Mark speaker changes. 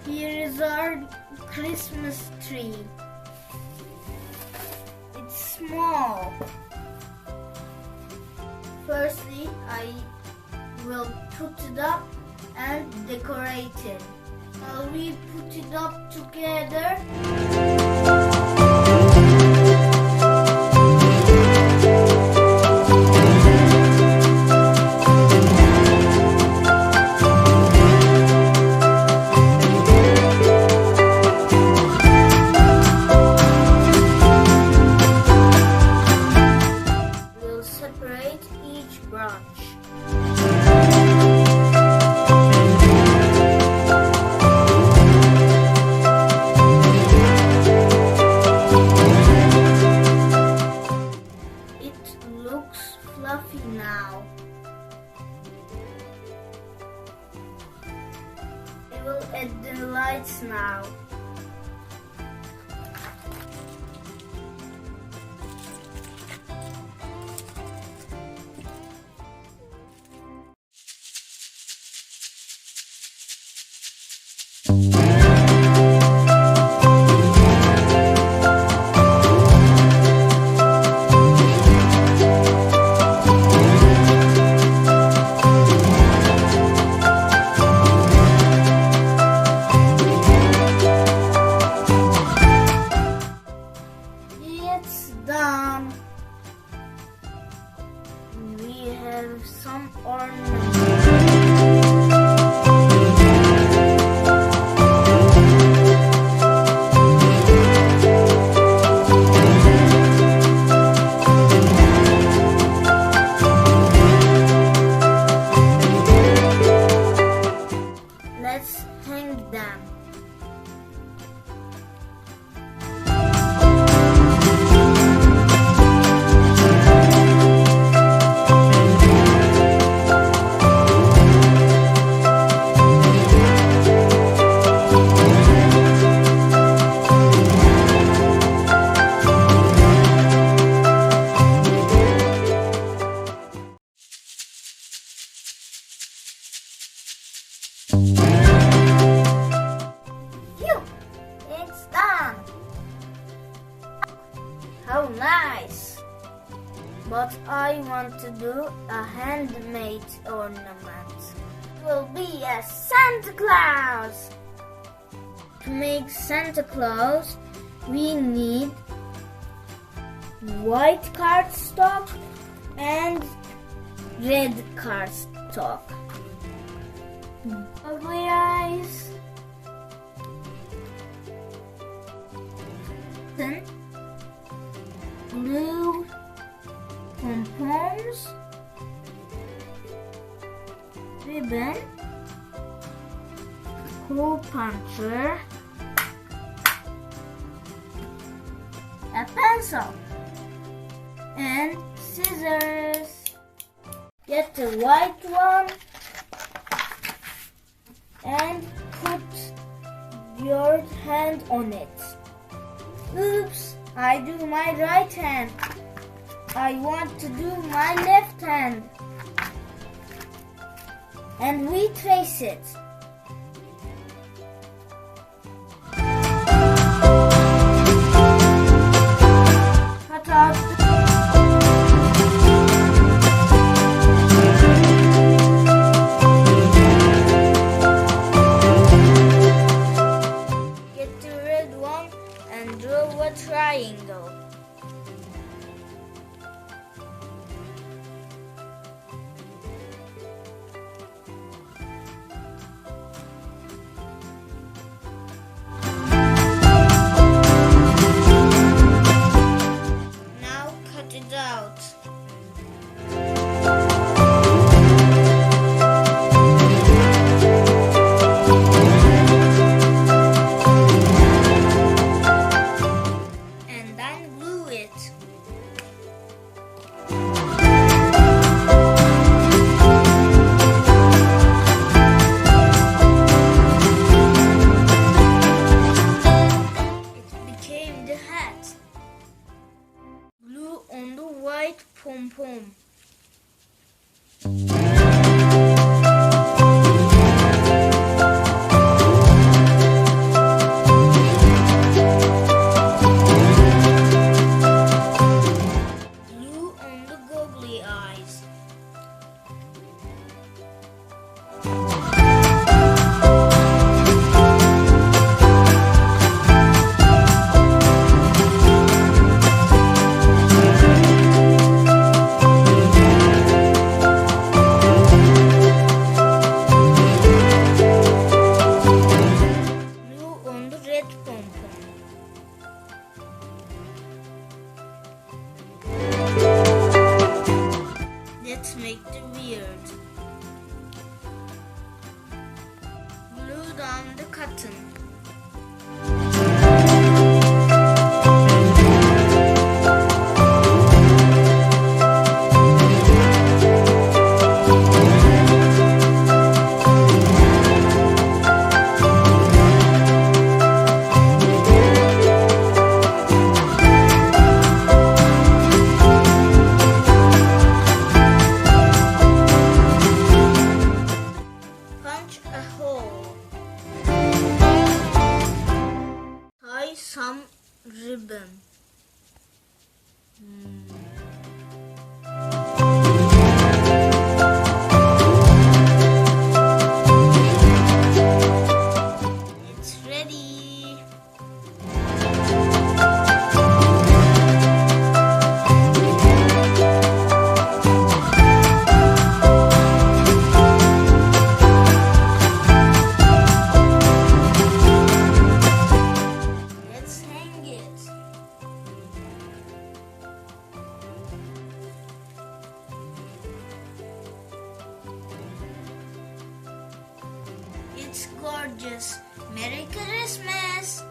Speaker 1: Here is our Christmas tree. It's small. Firstly, I will put it up and decorate it. While we put it up together, we'll separate each branch. Fluffy now. We will add the lights now. Done. We have some ornaments. Let's hang them. It's done! How nice! But I want to do a handmade ornament. It will be a Santa Claus! To make Santa Claus, we need white cardstock and red cardstock. Ugly eyes. Then blue pom-poms, ribbon, hole puncher, a pencil, and scissors. Get the white one and put your hand on it. Oops, I do my right hand. I want to do my left hand. And we trace it. Cut out and draw a triangle. Now cut it out. Pom-pom. button. Punch a hole. Tie some ribbon. It's ready. Let's hang it. It's gorgeous. Merry Christmas!